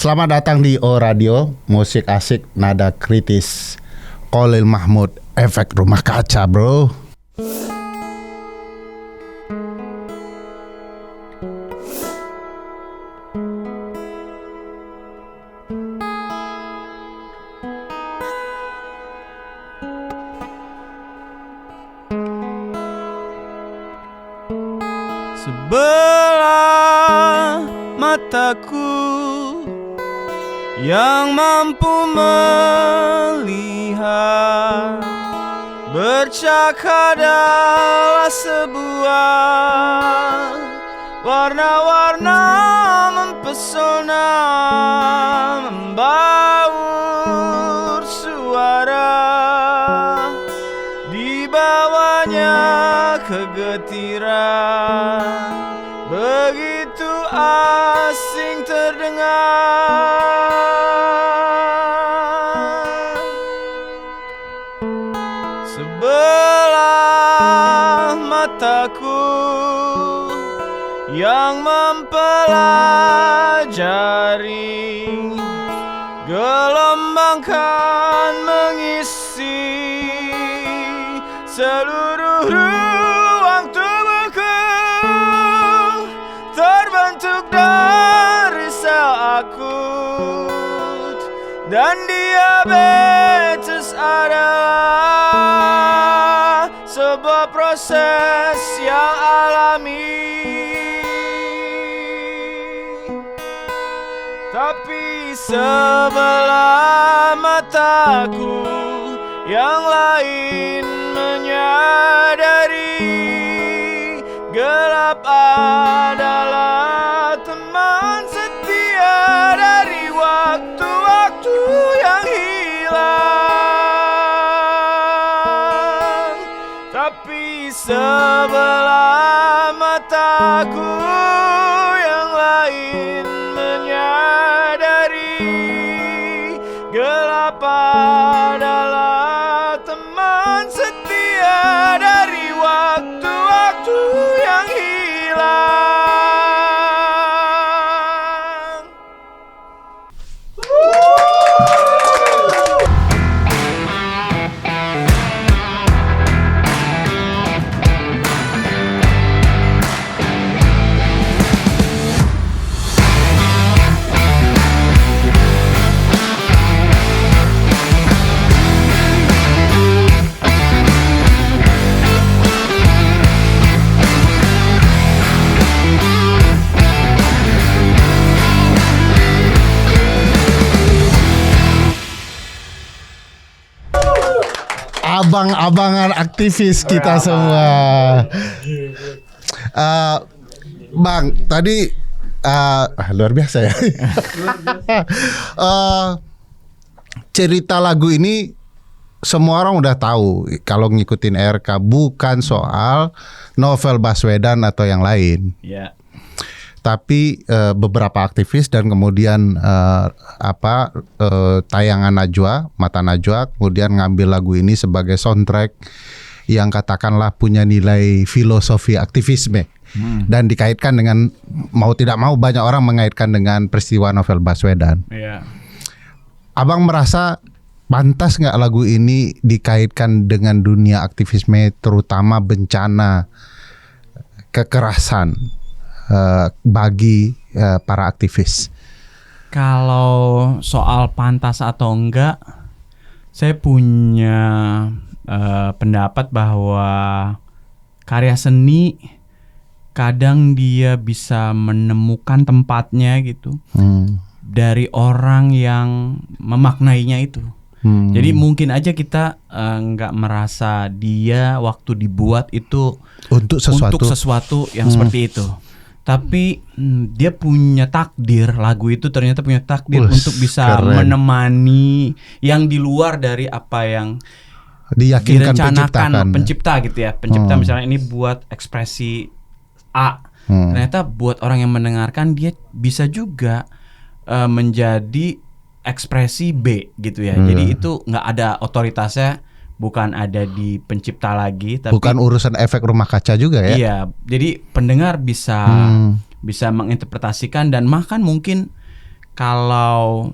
Selamat datang di O Radio, musik asik, nada kritis. Khalil Mahmud, efek rumah kaca, bro. Sebelah mataku yang mampu melihat, bercak adalah sebuah warna-warna mempesona, membaur suara, di bawahnya kegetiran begitu asing terdengar. Sebelah mataku yang mempelajari, gelombang kan mengisi seluruh ruang tubuhku, terbentuk dari sel akut, dan diabetes adalah sebuah proses yang alami. Tapi sebelah mataku yang lain menyadari, gelap adalah teman setia dari waktu-waktu yang hilang. Tapi sebelah mataku yang lain menyadari, gelap adalah teman setia dari waktu-waktu yang hilang. Abang-abangan aktivis kita semua. Bang, tadi luar biasa ya. Cerita lagu ini semua orang udah tahu kalau ngikutin RK, bukan soal novel Baswedan atau yang lain. Ya. Tapi beberapa aktivis dan kemudian tayangan Najwa, Mata Najwa, kemudian ngambil lagu ini sebagai soundtrack yang katakanlah punya nilai filosofi aktivisme dan dikaitkan dengan, mau tidak mau banyak orang mengaitkan dengan peristiwa novel Baswedan. Iya. Abang merasa pantas nggak lagu ini dikaitkan dengan dunia aktivisme, terutama bencana kekerasan bagi para aktivis? Kalau soal pantas atau enggak, saya punya pendapat bahwa karya seni kadang dia bisa menemukan tempatnya gitu dari orang yang memaknainya itu. Jadi mungkin aja kita nggak merasa dia waktu dibuat itu untuk sesuatu yang seperti itu. Tapi dia punya takdir, lagu itu ternyata punya takdir untuk bisa menemani yang di luar dari apa yang diyakinkan direncanakan pencipta gitu ya. Pencipta misalnya ini buat ekspresi A, ternyata buat orang yang mendengarkan dia bisa juga menjadi ekspresi B gitu ya. Jadi itu nggak ada otoritasnya, bukan ada di pencipta lagi, tapi bukan urusan efek rumah kaca juga ya. Iya, jadi pendengar bisa menginterpretasikan, dan bahkan mungkin kalau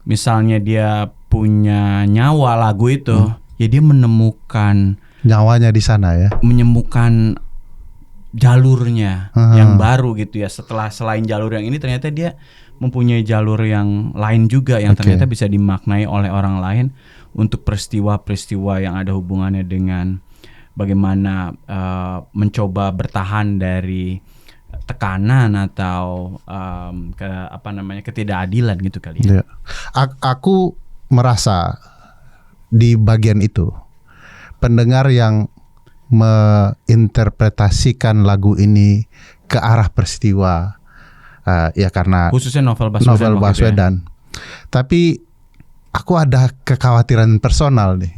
misalnya dia punya nyawa lagu itu, ya dia menemukan Nyawanya di sana ya. jalurnya yang baru gitu ya. Setelah selain jalur yang ini ternyata dia mempunyai jalur yang lain juga yang ternyata bisa dimaknai oleh orang lain untuk peristiwa-peristiwa yang ada hubungannya dengan bagaimana mencoba bertahan dari tekanan atau ketidakadilan gitu kali ya. Aku merasa di bagian itu pendengar yang menginterpretasikan lagu ini ke arah peristiwa ya karena khususnya novel Baswedan. Tapi aku ada kekhawatiran personal nih.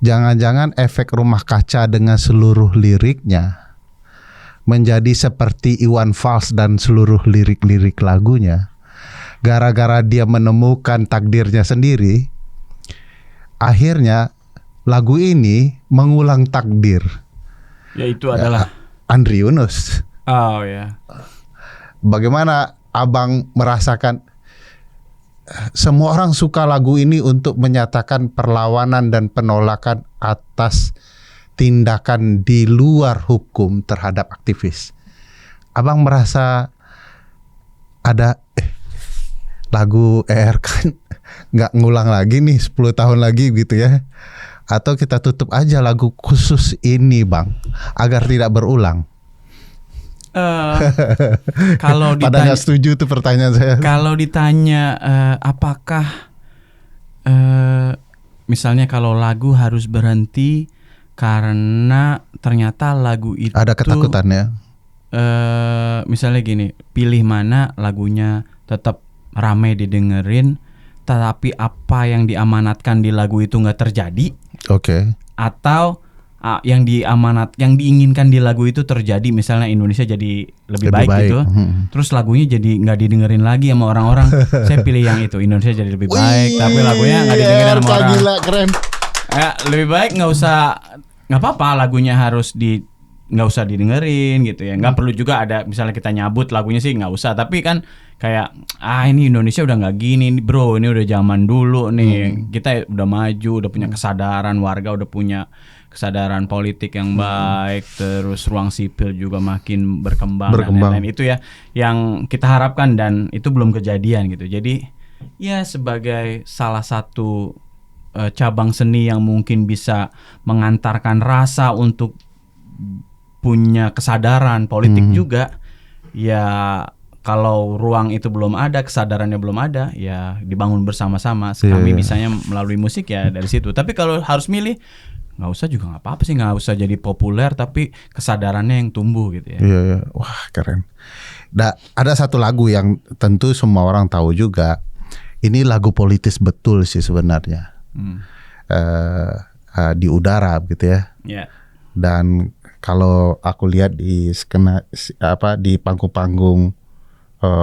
Jangan-jangan efek Rumah Kaca dengan seluruh liriknya menjadi seperti Iwan Fals dan seluruh lirik-lirik lagunya. Gara-gara dia menemukan takdirnya sendiri, akhirnya lagu ini mengulang takdir. Yaitu adalah Andri Yunus. Oh ya. Bagaimana abang merasakan semua orang suka lagu ini untuk menyatakan perlawanan dan penolakan atas tindakan di luar hukum terhadap aktivis. Abang merasa ada lagu ERK nggak ngulang lagi nih 10 tahun lagi gitu ya? Atau kita tutup aja lagu khusus ini bang agar tidak berulang? Kalau ditanya, pada nggak setuju tuh pertanyaan saya. Kalau ditanya apakah misalnya kalau lagu harus berhenti karena ternyata lagu itu ada ketakutan ya. Misalnya gini, pilih mana lagunya tetap ramai didengerin, tetapi apa yang diamanatkan di lagu itu nggak terjadi. Oke. Atau yang diinginkan di lagu itu terjadi, misalnya Indonesia jadi lebih baik gitu. Terus lagunya jadi nggak didengerin lagi sama orang-orang. Saya pilih yang itu, Indonesia jadi lebih baik, tapi lagunya nggak didengerin sama orang. Gila, keren. Lebih baik nggak apa-apa lagunya nggak usah didengerin gitu ya. Nggak perlu juga ada misalnya kita nyabut lagunya sih nggak usah. Tapi kan kayak ini Indonesia udah nggak gini nih bro, ini udah zaman dulu nih. Kita udah maju, udah punya kesadaran, warga udah punya kesadaran politik yang baik, terus ruang sipil juga makin berkembang. Dan lain-lain. Itu ya yang kita harapkan dan itu belum kejadian gitu. Jadi ya sebagai salah satu cabang seni yang mungkin bisa mengantarkan rasa untuk punya kesadaran politik juga, ya kalau ruang itu belum ada, kesadarannya belum ada, ya dibangun bersama-sama. Kami bisanya melalui musik ya dari situ. Tapi kalau harus milih, nggak usah juga nggak apa-apa sih, nggak usah jadi populer tapi kesadarannya yang tumbuh gitu ya. Iya. Wah keren. Ada satu lagu yang tentu semua orang tahu juga. Ini lagu politis betul sih sebenarnya. Di udara gitu ya. Yeah. Dan kalau aku lihat di di panggung-panggung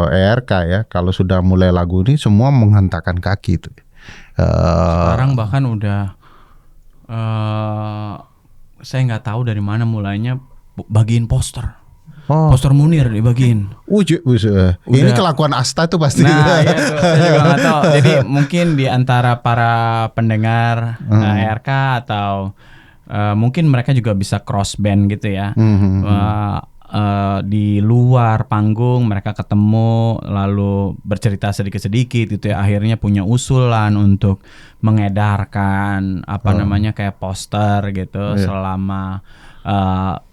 ERK ya, kalau sudah mulai lagu ini semua menghentakkan kaki itu. Sekarang bahkan udah saya nggak tahu dari mana mulainya bagiin poster. Poster Munir dibagiin. Ini kelakuan Asta tuh pasti. Nah, iya tuh, saya juga nggak tahu. Jadi mungkin di antara para pendengar ERK atau mungkin mereka juga bisa cross band gitu ya. Di luar panggung mereka ketemu lalu bercerita sedikit-sedikit gitu ya, akhirnya punya usulan untuk mengedarkan kayak poster gitu selama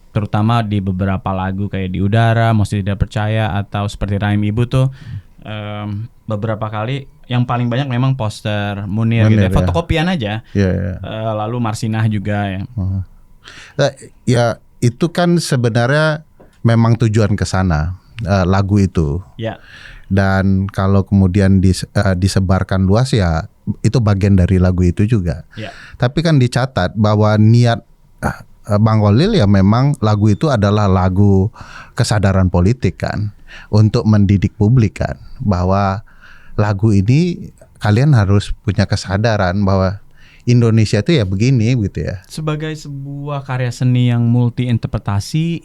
terutama di beberapa lagu kayak Di Udara, Mesti Tidak Percaya atau seperti Rahim Ibu tuh beberapa kali yang paling banyak memang poster Munir gitu ya, fotokopian aja. Lalu Marsinah juga ya. Ya itu kan sebenarnya memang tujuan ke sana lagu itu. Dan kalau kemudian disebarkan luas ya itu bagian dari lagu itu juga. Tapi kan dicatat bahwa niat Bang Kholil ya memang lagu itu adalah lagu kesadaran politik kan, untuk mendidik publik kan, bahwa lagu ini kalian harus punya kesadaran bahwa Indonesia itu ya begini gitu ya. Sebagai sebuah karya seni yang multi interpretasi,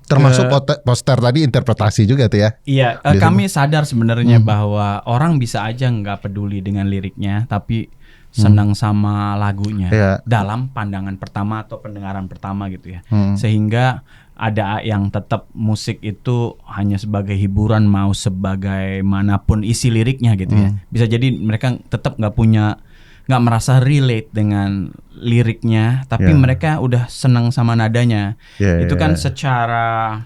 Termasuk poster tadi interpretasi juga tuh ya. Iya, kami sadar sebenarnya bahwa orang bisa aja nggak peduli dengan liriknya, tapi senang sama lagunya dalam pandangan pertama atau pendengaran pertama gitu ya. Sehingga ada yang tetap musik itu hanya sebagai hiburan, mau sebagaimanapun isi liriknya gitu ya. Bisa jadi mereka tetap nggak merasa relate dengan liriknya, tapi mereka udah senang sama nadanya. Itu kan secara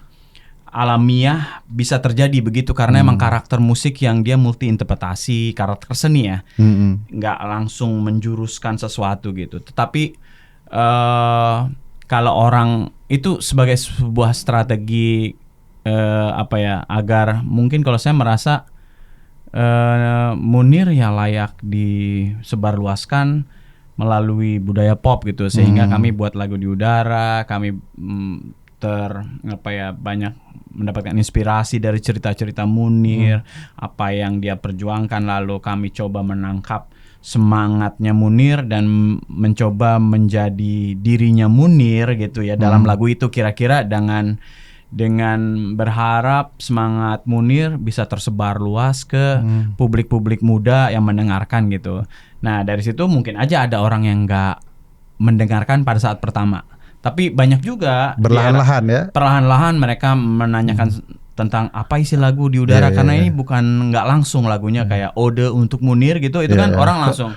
alamiah bisa terjadi begitu karena emang karakter musik yang dia multi interpretasi, karakter seni ya, nggak langsung menjuruskan sesuatu gitu. Tetapi kalau orang itu sebagai sebuah strategi agar mungkin kalau saya merasa Munir ya layak disebarluaskan melalui budaya pop gitu, sehingga kami buat lagu di udara, kami banyak mendapatkan inspirasi dari cerita-cerita Munir, apa yang dia perjuangkan, lalu kami coba menangkap semangatnya Munir dan mencoba menjadi dirinya Munir gitu ya dalam lagu itu, kira-kira dengan berharap semangat Munir bisa tersebar luas ke publik-publik muda yang mendengarkan gitu. Nah dari situ mungkin aja ada orang yang nggak mendengarkan pada saat pertama, tapi banyak juga perlahan-lahan mereka menanyakan tentang apa isi lagu di udara, karena ini bukan nggak langsung lagunya kayak ode untuk Munir gitu, itu kan orang langsung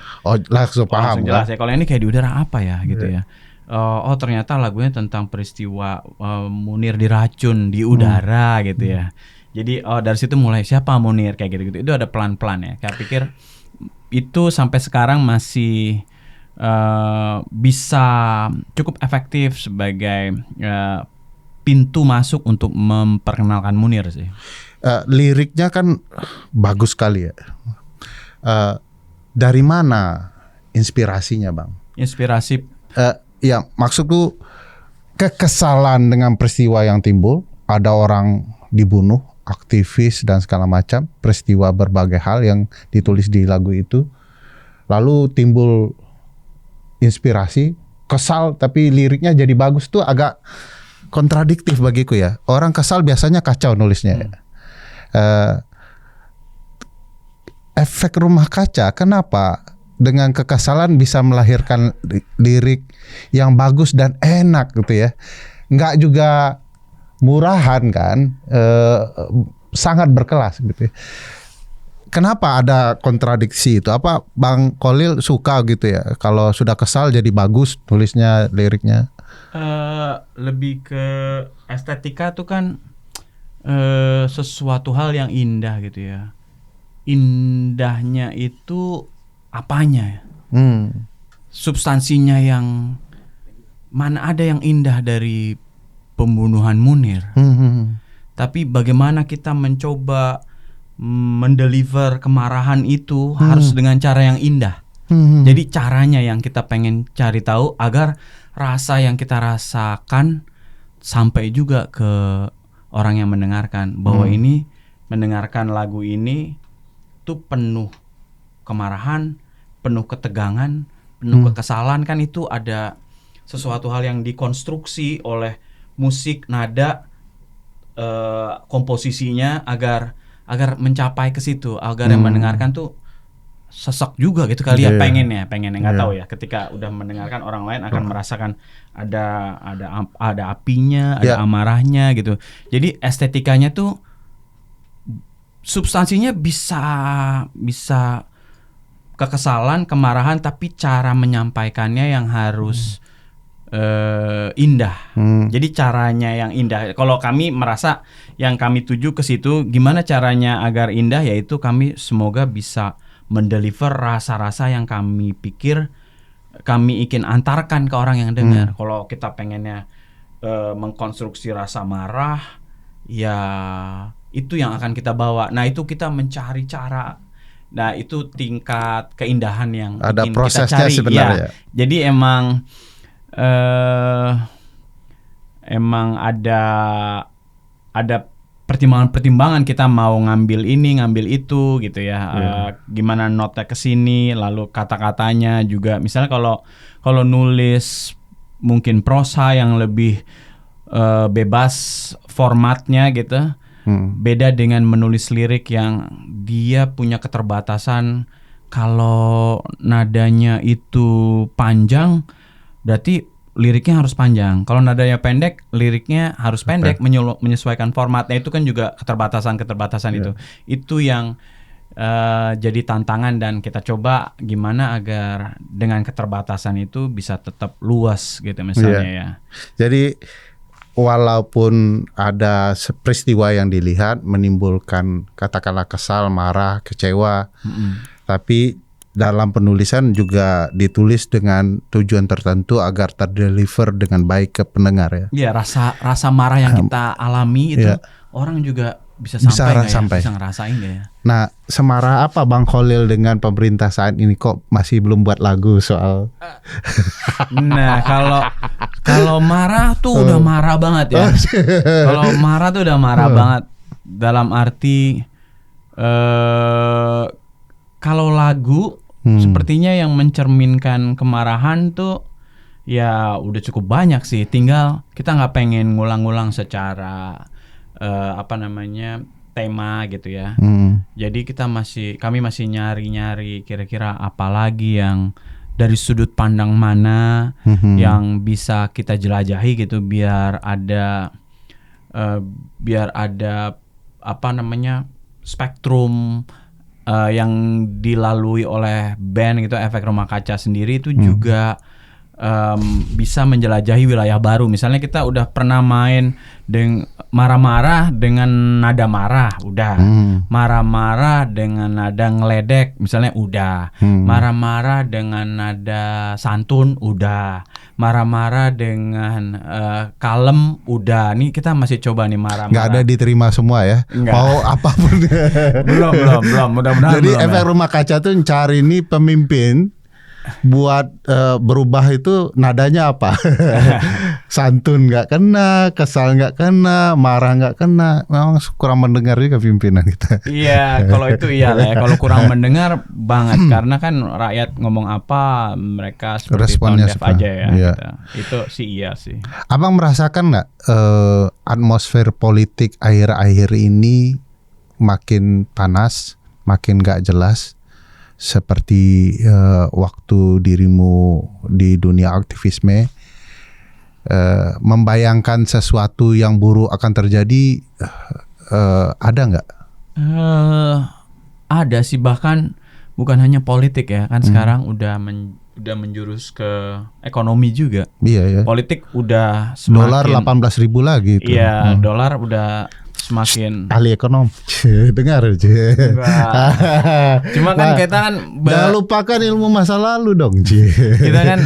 paham langsung jelas ya kalau ini kayak di udara apa ya gitu ya. Oh ternyata lagunya tentang peristiwa Munir diracun di udara gitu ya. Jadi dari situ mulai siapa Munir kayak gitu-gitu. Itu ada pelan-pelan ya. Saya pikir itu sampai sekarang masih bisa cukup efektif sebagai pintu masuk untuk memperkenalkan Munir sih. Liriknya kan bagus sekali ya. Dari mana inspirasinya, Bang? Inspirasi ya maksudku kekesalan dengan peristiwa yang timbul, ada orang dibunuh, aktivis dan segala macam, peristiwa berbagai hal yang ditulis di lagu itu, lalu timbul inspirasi, kesal tapi liriknya jadi bagus, tuh agak kontradiktif bagiku ya. Orang kesal biasanya kacau nulisnya. Efek rumah kaca, kenapa dengan kekesalan bisa melahirkan lirik yang bagus dan enak gitu ya, nggak juga murahan kan, sangat berkelas gitu ya. Kenapa ada kontradiksi itu? Apa Bang Kholil suka gitu ya kalau sudah kesal jadi bagus tulisnya, liriknya? Lebih ke estetika tuh kan sesuatu hal yang indah gitu ya. Indahnya itu apanya ya? Substansinya yang mana ada yang indah dari pembunuhan Munir. Tapi bagaimana kita mencoba mendeliver kemarahan itu harus dengan cara yang indah. Jadi caranya yang kita pengen cari tahu agar rasa yang kita rasakan sampai juga ke orang yang mendengarkan, bahwa ini mendengarkan lagu ini tuh penuh kemarahan, penuh ketegangan, penuh kekesalan, kan itu ada sesuatu hal yang dikonstruksi oleh musik, nada, komposisinya agar mencapai ke situ, agar yang mendengarkan tuh sesek juga gitu kali ya, pengennya nggak tahu ya, ketika udah mendengarkan orang lain akan merasakan ada apinya, ada amarahnya gitu. Jadi estetikanya tuh substansinya bisa kekesalan, kemarahan, tapi cara menyampaikannya yang harus indah. Jadi caranya yang indah. Kalau kami merasa yang kami tuju ke situ, gimana caranya agar indah, yaitu kami semoga bisa mendeliver rasa-rasa yang kami pikir kami ingin antarkan ke orang yang dengar. Kalau kita pengennya mengkonstruksi rasa marah, ya itu yang akan kita bawa. Nah itu kita mencari cara. Nah itu tingkat keindahan yang ada ingin prosesnya kita cari sebenarnya. ya. Jadi emang ada pertimbangan-pertimbangan, kita mau ngambil ini, ngambil itu gitu ya. Gimana notnya ke sini, lalu kata-katanya juga. Misalnya kalau nulis mungkin prosa yang lebih bebas formatnya gitu. Beda dengan menulis lirik yang dia punya keterbatasan. Kalau nadanya itu panjang, berarti liriknya harus panjang. Kalau nadanya pendek, liriknya harus pendek, menyesuaikan formatnya. Itu kan juga keterbatasan itu. Itu yang jadi tantangan, dan kita coba gimana agar dengan keterbatasan itu bisa tetap luas gitu misalnya ya. Jadi walaupun ada peristiwa yang dilihat menimbulkan katakanlah kesal, marah, kecewa, tapi dalam penulisan juga ditulis dengan tujuan tertentu agar terdeliver dengan baik ke pendengar ya. Iya, rasa marah yang kita alami itu orang juga bisa sampai. Bisa ngerasain gak ya? Nah, semarah apa Bang Kholil dengan pemerintah saat ini, kok masih belum buat lagu soal? Nah, kalau marah tuh udah marah banget ya. Kalau marah tuh udah marah banget. Dalam arti kalau lagu sepertinya yang mencerminkan kemarahan tuh ya udah cukup banyak sih. Tinggal kita nggak pengen ngulang-ngulang secara tema gitu ya. Jadi kami masih nyari-nyari kira-kira apa lagi yang dari sudut pandang mana yang bisa kita jelajahi gitu, biar ada spektrum yang dilalui oleh band gitu, Efek Rumah Kaca sendiri itu juga bisa menjelajahi wilayah baru. Misalnya kita udah pernah main marah-marah dengan nada marah, udah. Marah-marah dengan nada ngeledek, misalnya udah. Marah-marah dengan nada santun, udah. Marah-marah dengan kalem, udah. Nih kita masih coba nih marah-marah. Nggak ada diterima semua ya? Nggak. Mau apapun. Belum. Mudah-mudahan. Jadi belum, Efek Rumah Kaca tuh cari nih pemimpin buat berubah itu nadanya apa? Santun nggak kena, kesal nggak kena, marah nggak kena. Memang kurang mendengar juga pimpinan kita. Iya, kalau itu iyalah ya. Kalau kurang mendengar banget, karena kan rakyat ngomong apa mereka seperti Responnya tone deaf aja ya. Iya. Gitu. Itu sih iya sih. Abang merasakan nggak atmosfer politik akhir-akhir ini makin panas, makin nggak jelas? Seperti waktu dirimu di dunia aktivisme, membayangkan sesuatu yang buruk akan terjadi, ada nggak? Ada sih, bahkan bukan hanya politik ya, kan sekarang udah menjurus ke ekonomi juga. Iya ya. Politik udah semakin, dolar 18.000 lagi itu. Iya, dolar udah semakin ahli ekonom. Dengar aja. Cuma kan kita kan jangan lupakan ilmu masa lalu dong. Kita kan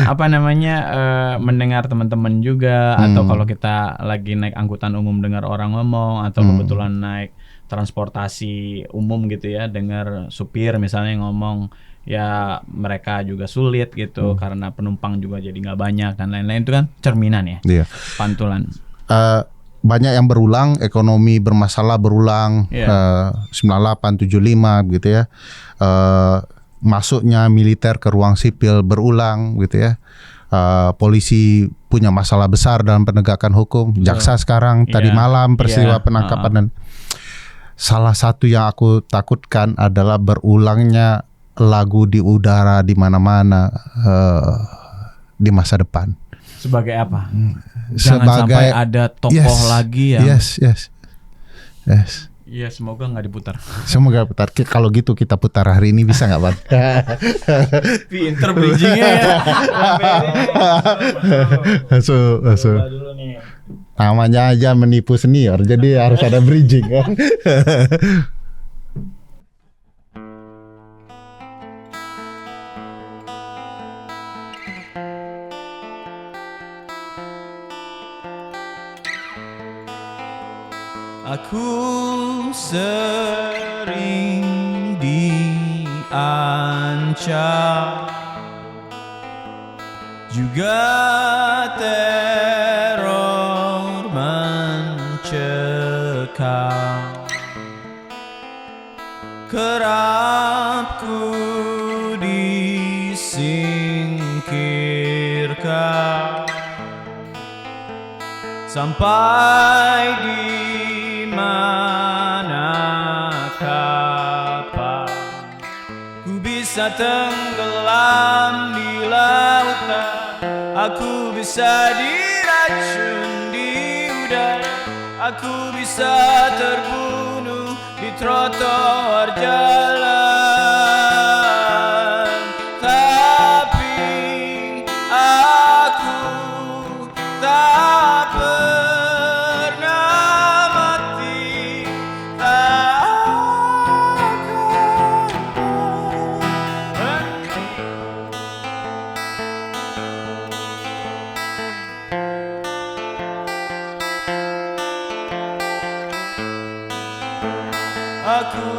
mendengar teman-teman juga, atau kalau kita lagi naik angkutan umum dengar orang ngomong, atau kebetulan naik transportasi umum gitu ya, dengar supir misalnya ngomong, ya mereka juga sulit gitu karena penumpang juga jadi nggak banyak dan lain-lain. Itu kan cerminan ya. Iya. Pantulan. Banyak yang berulang, ekonomi bermasalah berulang, 98, 75 gitu ya. Masuknya militer ke ruang sipil berulang gitu ya. Polisi punya masalah besar dalam penegakan hukum. Jaksa sekarang tadi malam peristiwa penangkapan, dan salah satu yang aku takutkan adalah berulangnya lagu di udara di mana-mana di masa depan. Sebagai apa? Jangan sampai ada tokoh lagi yang Yes. Iya, semoga nggak diputar. Semoga putar. Kalau gitu kita putar hari ini, bisa nggak, Bang? Pinter bridgingnya ya. Masuk. Namanya aja menipu senior, jadi harus ada bridging kan. Aku sering diancam, juga teror mencekam. Kerap ku disingkirkan sampai di mana kapan ku bisa tenggelam di lautan, aku bisa diracun di udara, aku bisa terbunuh di trotoar jalan, tapi aku tak pernah mati, tak akan berhenti. Aku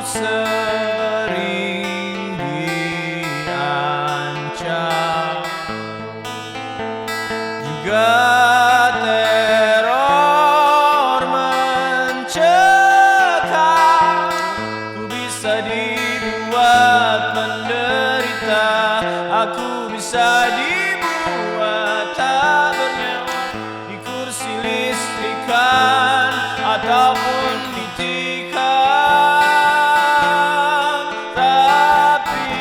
sering diancam, juga teror mencekam. Ku bisa dibuat menderita, aku bisa dibuat tak bernyawa di kursi listrikan ataupun ditikam, tapi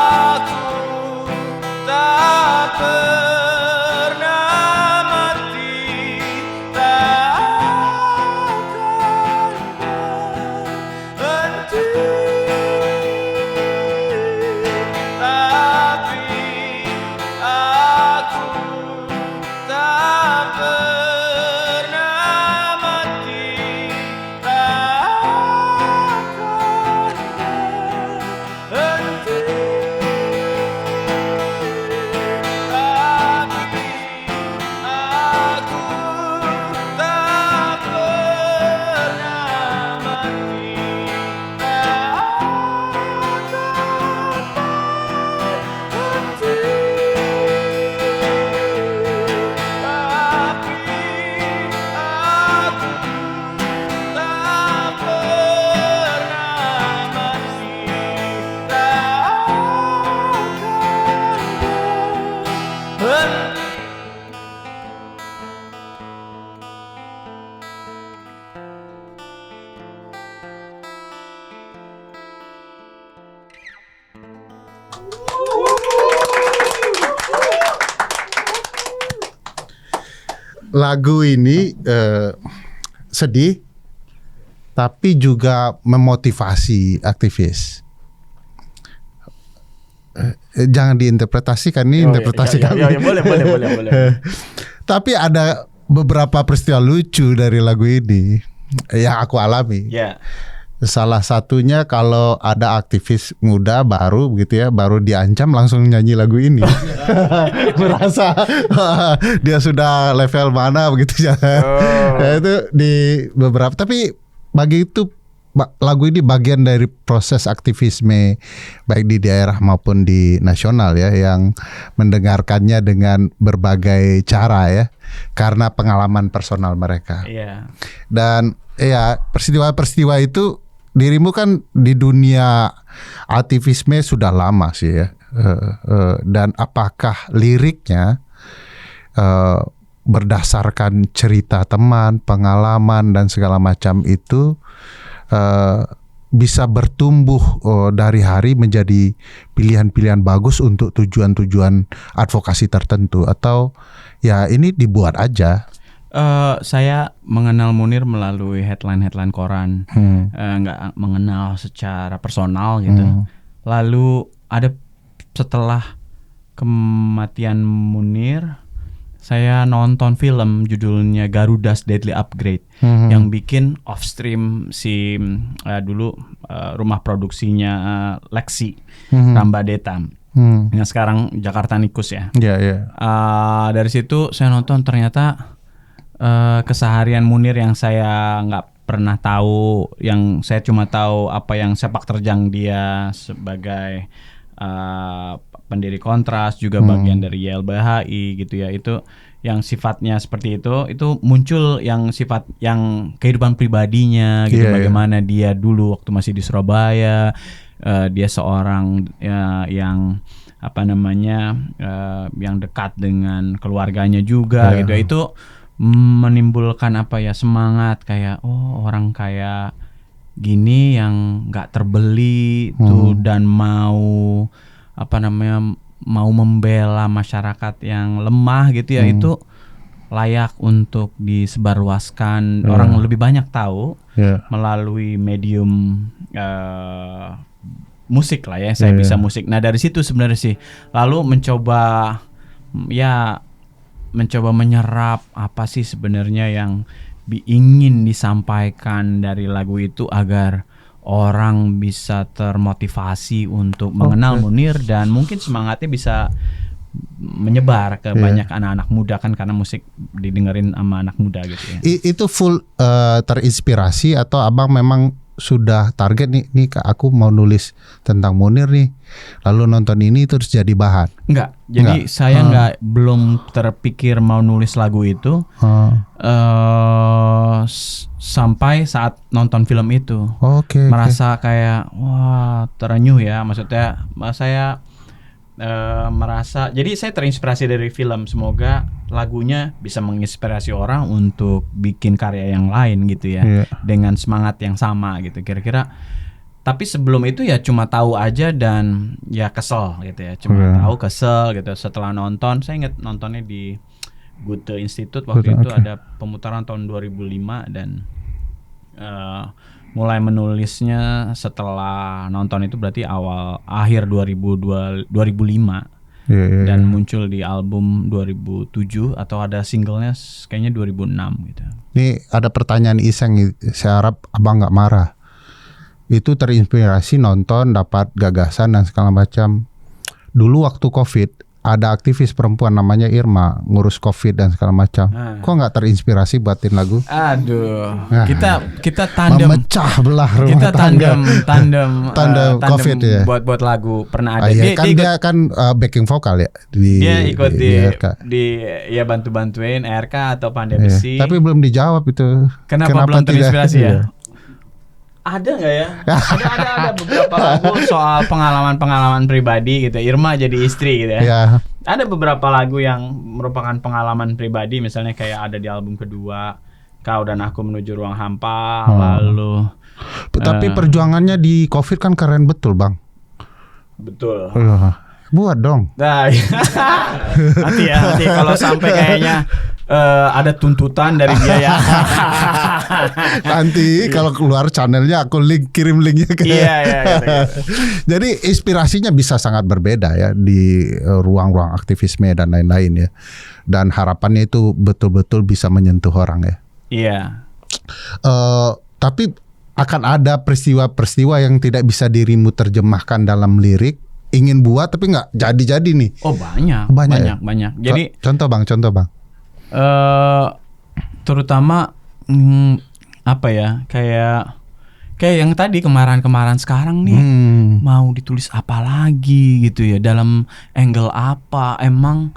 aku tak pernah mati, tak akan berhenti, tapi aku tak pernah mati, tak akan berhenti, tapi aku tak pernah mati, tak akan berhenti. Lagu ini sedih, tapi juga memotivasi aktivis. Jangan diinterpretasikan, ini interpretasi kami. Boleh. Tapi ada beberapa peristiwa lucu dari lagu ini yang aku alami. Ya. Salah satunya kalau ada aktivis muda baru begitu ya, baru diancam langsung nyanyi lagu ini. Merasa dia sudah level mana begitu ya. Ya, itu di beberapa, tapi bagi itu lagu ini bagian dari proses aktivisme baik di daerah maupun di nasional ya, yang mendengarkannya dengan berbagai cara ya, karena pengalaman personal mereka. Iya. Dan ya peristiwa-peristiwa itu, dirimu kan di dunia aktivisme sudah lama sih ya, dan apakah liriknya berdasarkan cerita teman, pengalaman dan segala macam itu bisa bertumbuh dari hari menjadi pilihan-pilihan bagus untuk tujuan-tujuan advokasi tertentu, atau ya ini dibuat aja? Saya mengenal Munir melalui headline koran, nggak mengenal secara personal gitu. Lalu ada setelah kematian Munir, saya nonton film judulnya Garuda's Deadly Upgrade, yang bikin Offstream si dulu rumah produksinya Lexi, Rambadeta, yang sekarang Jakarta Nikus ya. Dari situ saya nonton, ternyata keseharian Munir yang saya nggak pernah tahu, yang saya cuma tahu apa yang sepak terjang dia sebagai pendiri Kontras, juga bagian dari YLBHI gitu ya, itu yang sifatnya seperti itu muncul yang sifat yang kehidupan pribadinya gitu, bagaimana dia dulu waktu masih di Surabaya, dia seorang yang apa namanya yang dekat dengan keluarganya juga gitu. Itu menimbulkan apa ya, semangat kayak orang kayak gini yang nggak terbeli tuh dan mau apa namanya, mau membela masyarakat yang lemah gitu ya, itu layak untuk disebarluaskan, orang lebih banyak tahu melalui medium musik lah ya. Saya bisa musik. Nah dari situ sebenarnya sih lalu mencoba menyerap apa sih sebenarnya yang ingin disampaikan dari lagu itu agar orang bisa termotivasi untuk mengenal Munir dan mungkin semangatnya bisa menyebar ke banyak anak-anak muda kan, karena musik didengerin sama anak muda gitu ya. Itu full terinspirasi atau abang memang sudah target nih aku mau nulis tentang Munir nih, lalu nonton ini terus jadi bahan? Enggak, jadi saya belum terpikir mau nulis lagu itu sampai saat nonton film itu. Merasa kayak wah terenyuh ya, maksudnya saya merasa, jadi saya terinspirasi dari film, semoga lagunya bisa menginspirasi orang untuk bikin karya yang lain gitu ya, dengan semangat yang sama gitu kira-kira. Tapi sebelum itu ya cuma tahu aja dan ya kesel gitu ya, cuma tahu kesel gitu. Setelah nonton, saya ingat nontonnya di Goethe Institute waktu itu, ada pemutaran tahun 2005 dan mulai menulisnya setelah nonton itu berarti akhir 2005 dan muncul di album 2007 atau ada singlenya kayaknya 2006 gitu. Ini ada pertanyaan iseng, saya harap abang nggak marah. Itu terinspirasi nonton, dapat gagasan dan segala macam. Dulu waktu COVID ada aktivis perempuan namanya Irma ngurus COVID dan segala macam. Kok nggak terinspirasi buatin lagu? Aduh, kita tandem, memecah belah rumah kita tangga. tandem COVID ya. Buat lagu pernah ada. Dia kan backing vokal ya dia ikut di RK. Ya bantu-bantuin RK atau Pandai Besi. Tapi belum dijawab itu. Kenapa belum terinspirasi ya? Ada nggak ya? Ada beberapa lagu soal pengalaman pribadi gitu. Irma jadi istri gitu ya. Ada beberapa lagu yang merupakan pengalaman pribadi, misalnya kayak ada di album kedua, Kau dan Aku Menuju Ruang Hampa. Lalu tapi perjuangannya di COVID kan keren betul bang. Betul. Buat dong. Nah, nanti kalau sampai kayaknya ada tuntutan dari dia ya. Nanti kalau keluar channelnya aku kirim linknya ke. Iya. Jadi inspirasinya bisa sangat berbeda ya di ruang-ruang aktivisme dan lain-lain ya. Dan harapannya itu betul-betul bisa menyentuh orang ya. Iya. Tapi akan ada peristiwa-peristiwa yang tidak bisa dirimu terjemahkan dalam lirik. Ingin buat tapi nggak jadi nih. Oh banyak. Jadi contoh bang. Terutama apa ya, kayak yang tadi kemarin sekarang nih mau ditulis apa lagi gitu ya, dalam angle apa, emang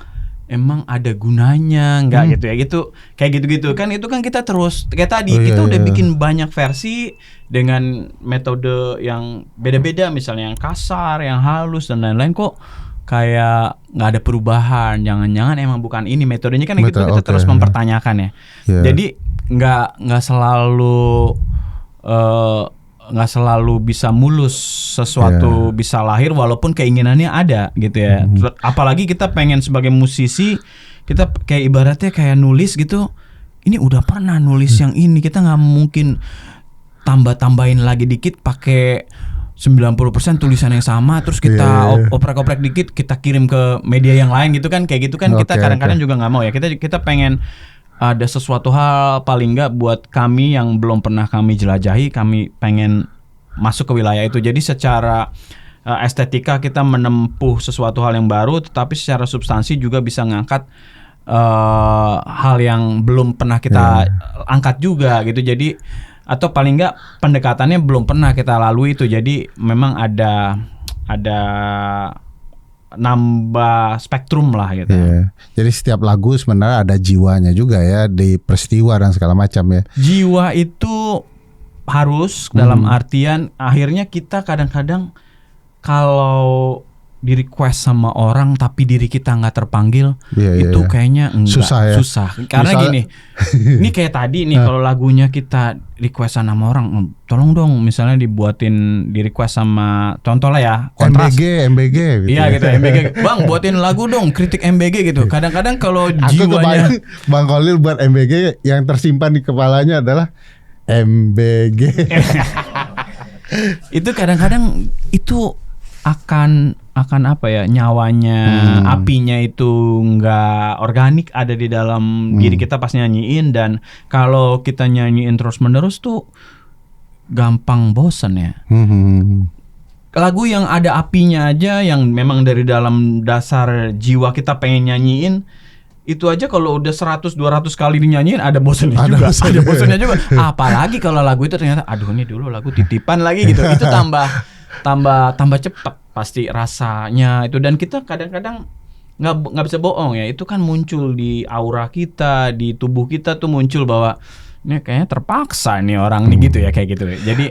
ada gunanya nggak gitu ya, gitu kayak gitu kan. Itu kan kita terus kayak tadi kita udah bikin banyak versi dengan metode yang beda-beda, misalnya yang kasar, yang halus dan lain-lain, kok kayak nggak ada perubahan. Jangan-jangan emang bukan ini metodenya kan. Betul, kita terus mempertanyakan ya. Jadi nggak selalu bisa mulus sesuatu bisa lahir walaupun keinginannya ada gitu ya. Apalagi kita pengen sebagai musisi, kita kayak ibaratnya kayak nulis gitu. Ini udah pernah nulis yang ini, kita nggak mungkin tambahin lagi dikit pakai 90% tulisan yang sama, terus kita oprek-oprek dikit kita kirim ke media yang lain gitu kan. Kayak gitu kan kita kadang-kadang juga nggak mau ya. Kita pengen ada sesuatu hal paling nggak buat kami yang belum pernah kami jelajahi, kami pengen masuk ke wilayah itu. Jadi secara estetika kita menempuh sesuatu hal yang baru, tetapi secara substansi juga bisa ngangkat hal yang belum pernah kita angkat juga gitu. Jadi atau paling nggak pendekatannya belum pernah kita lalui itu. Jadi memang ada nambah spektrum lah gitu. Jadi setiap lagu sebenarnya ada jiwanya juga ya, di peristiwa dan segala macam ya. Jiwa itu harus dalam artian akhirnya kita kadang-kadang kalau di request sama orang tapi diri kita nggak terpanggil, Iya, itu iya. kayaknya enggak Susah ya? susah. Karena Misal- gini, ini kayak tadi nih kalau lagunya kita requestan sama orang, tolong dong misalnya dibuatin di request sama, contoh lah ya, Kontras. MBG gitu. Iya ya. gitu, MBG. Bang, buatin lagu dong, kritik MBG gitu. Kadang-kadang kalau Aku jiwanya kebayang Bang Khalil buat MBG yang tersimpan di kepalanya adalah MBG. itu kadang-kadang itu akan apa ya, nyawanya, apinya itu nggak organik ada di dalam diri kita pas nyanyiin. Dan kalau kita nyanyiin terus-menerus tuh gampang bosen ya. Lagu yang ada apinya aja, yang memang dari dalam dasar jiwa kita pengen nyanyiin, itu aja kalau udah 100-200 kali dinyanyiin ada bosennya Ada juga. bosennya. Ada bosennya juga. Apalagi kalau lagu itu ternyata, aduh ini dulu lagu titipan lagi gitu. Itu tambah cepet pasti rasanya itu. Dan kita kadang-kadang nggak bisa bohong ya, itu kan muncul di aura kita, di tubuh kita tuh muncul bahwa ini kayaknya terpaksa nih orang nih gitu ya, kayak gitu. Jadi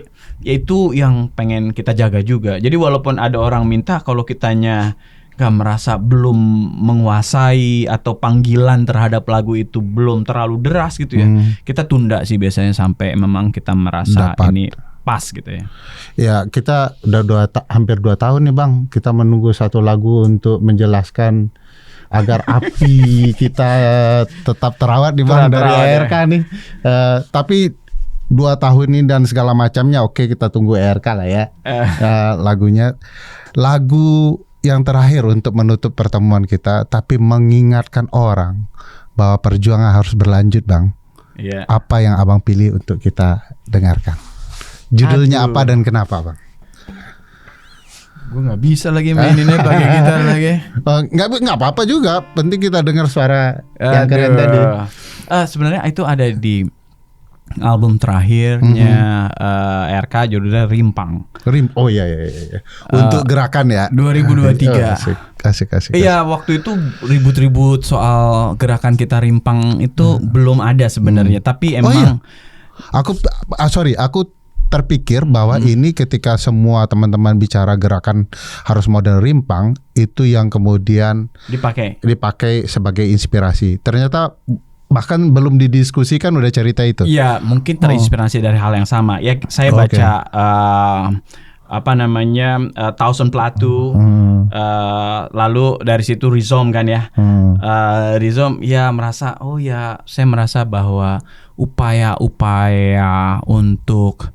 ya itu yang pengen kita jaga juga. Jadi walaupun ada orang minta, kalau kitanya nggak merasa belum menguasai atau panggilan terhadap lagu itu belum terlalu deras gitu ya, kita tunda sih biasanya sampai memang kita merasa Dapat. ini pas gitu ya. Ya kita udah hampir 2 tahun nih Bang, kita menunggu satu lagu untuk menjelaskan agar api kita tetap terawat nih Bang dari Terawat, ya. ERK nih. Tapi 2 tahun ini dan segala macamnya, oke kita tunggu ERK lah ya. Lagunya, lagu yang terakhir untuk menutup pertemuan kita, tapi mengingatkan orang bahwa perjuangan harus berlanjut Bang. Iya. Apa yang Abang pilih untuk kita dengarkan? Judulnya Aduh. apa dan kenapa Bang? Gue nggak bisa lagi maininnya pakai gitar lagi. Nggak apa-apa juga, penting kita dengar suara yang keren tadi. Sebenarnya itu ada di album terakhirnya RK, judulnya Rimpang. Oh iya. Untuk gerakan ya. 2023. Asik. Iya, waktu itu ribut-ribut soal gerakan kita Rimpang itu belum ada sebenarnya, tapi emang Aku terpikir bahwa ini ketika semua teman-teman bicara gerakan harus model rimpang, itu yang kemudian dipakai sebagai inspirasi. Ternyata bahkan belum didiskusikan udah cerita itu. Iya, mungkin terinspirasi dari hal yang sama. Ya, saya baca Thousand Plateau, lalu dari situ Rizom kan ya. Rizom ya merasa, saya merasa bahwa upaya-upaya untuk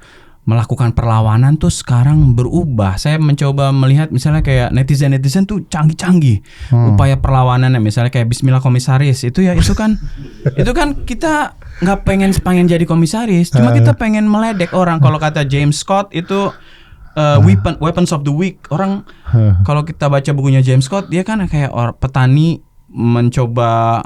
melakukan perlawanan tuh sekarang berubah. Saya mencoba melihat misalnya kayak netizen tuh canggih-canggih upaya perlawanannya, misalnya kayak Bismillah Komisaris itu kan kita nggak pengen jadi komisaris, cuma kita pengen meledek orang. Kalau kata James Scott itu Weapons of the Weak. Orang kalau kita baca bukunya James Scott, dia kan kayak petani mencoba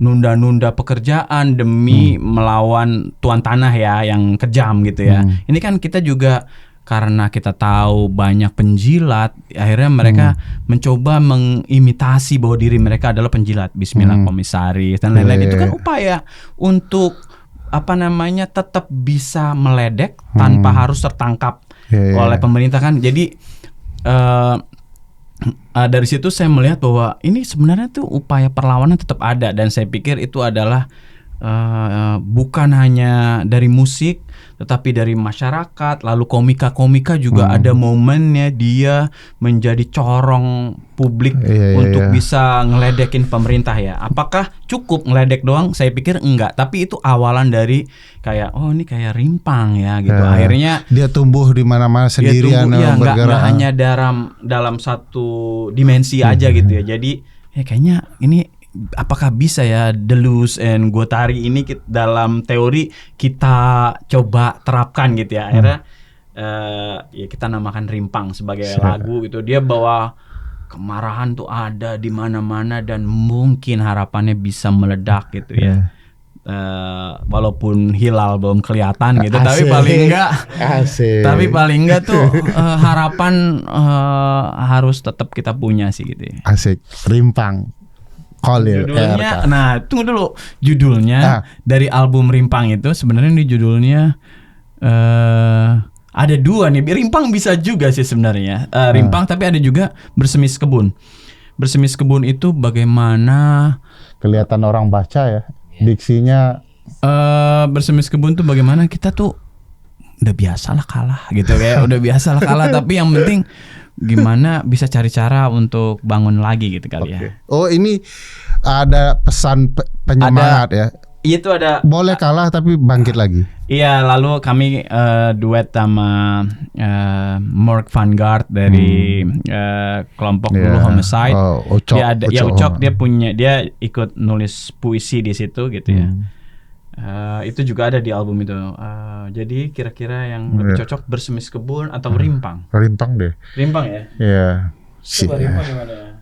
nunda-nunda pekerjaan demi melawan tuan tanah ya yang kejam gitu ya. Ini kan kita juga karena kita tahu banyak penjilat, akhirnya mereka mencoba mengimitasi bahwa diri mereka adalah penjilat. Bismillah Komisaris dan lain-lain. Itu kan upaya untuk tetap bisa meledek tanpa harus tertangkap oleh pemerintah kan. Jadi dari situ saya melihat bahwa ini sebenarnya tuh upaya perlawanan tetap ada, dan saya pikir itu adalah bukan hanya dari musik tetapi dari masyarakat. Lalu komika juga ada momennya dia menjadi corong publik untuk bisa ngeledekin pemerintah ya. Apakah cukup ngeledek doang? Saya pikir enggak, tapi itu awalan dari kayak ini kayak rimpang ya gitu. Akhirnya dia tumbuh di mana-mana sendirian, enggak hanya dalam satu dimensi aja gitu ya. Jadi kayaknya ini apakah bisa ya Deleuze and Guattari ini dalam teori kita coba terapkan gitu ya. Akhirnya ya kita namakan Rimpang sebagai lagu gitu. Dia bawa kemarahan tuh ada di mana-mana dan mungkin harapannya bisa meledak gitu ya. Walaupun hilal belum kelihatan gitu, tapi paling enggak tuh harapan harus tetap kita punya sih gitu ya. Asik. Rimpang. Khalil judulnya, tunggu dulu. Judulnya dari album Rimpang itu sebenarnya ini judulnya Ada dua nih, rimpang bisa juga sih sebenarnya. Rimpang tapi ada juga bersemis kebun. Bersemis kebun itu bagaimana Kelihatan orang baca ya. Diksinya bersemis kebun tuh bagaimana kita tuh udah biasalah kalah gitu kayak udah biasalah kalah tapi yang penting gimana bisa cari cara untuk bangun lagi gitu kali ya. Oh, ini ada pesan penyemangat ya. Itu ada Boleh kalah tapi bangkit lagi. Iya, lalu kami duet sama Mark Vanguard dari kelompok Blue Homicide. Ucok, Dia ada ya Ucok, dia ikut nulis puisi di situ gitu ya. Itu juga ada di album itu. Jadi kira-kira yang lebih cocok bersemis kebun atau rimpang? Rimpang deh. Rimpang ya? Iya. Coba rimpang gimana ya?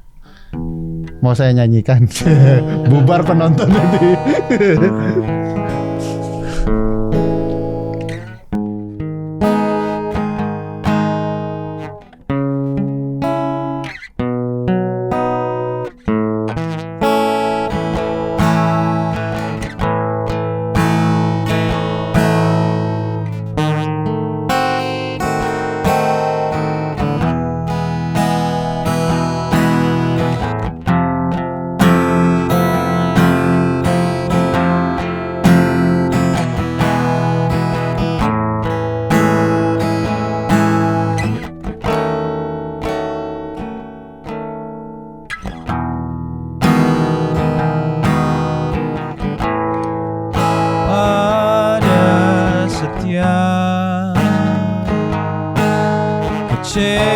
Mau saya nyanyikan. Bubar penonton nanti. pada setiap kecewa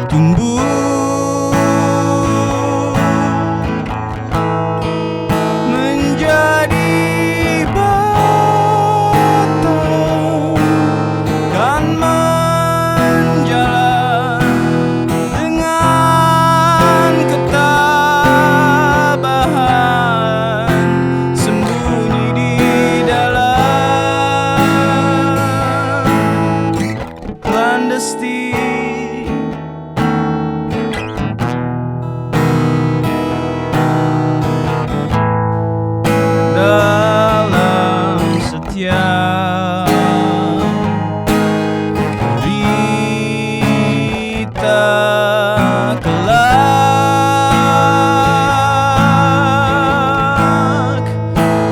tumbuh menjadi batang kan menjalan dengan ketabahan sembunyi di dalam clandestine. Dalam setiap derita kelak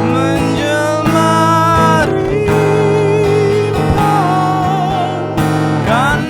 menjelma rimpang kan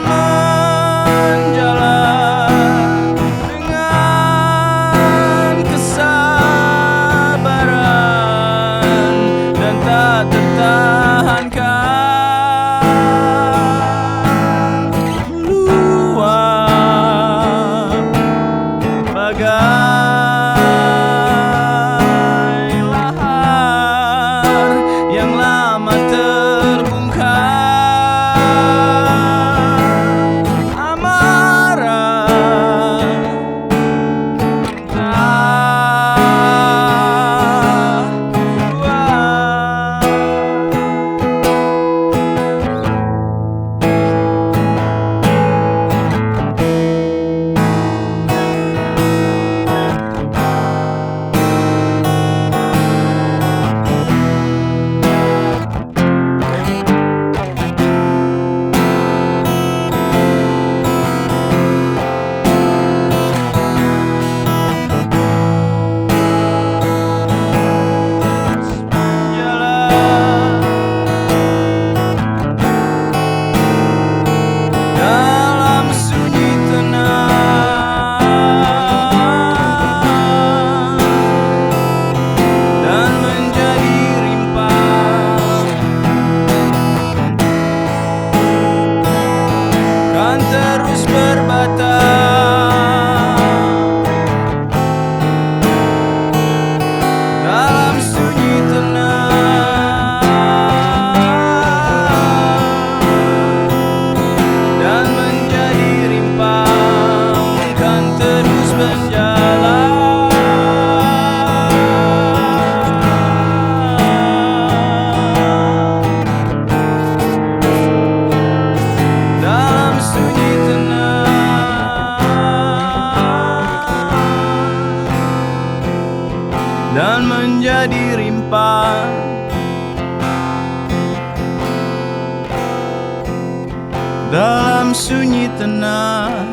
dalam sunyi tenang.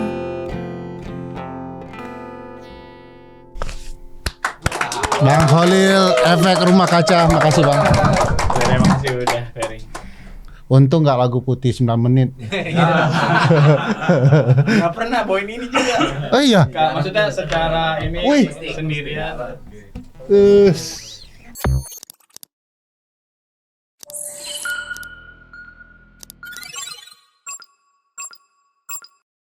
Bang Holil, efek rumah kaca, makasih Bang. Terima kasih udah Ferry. Untung nggak lagu putih 9 menit. Nggak pernah bawain ini juga. Oh iya. Maksudnya secara ini Wih. sendirian.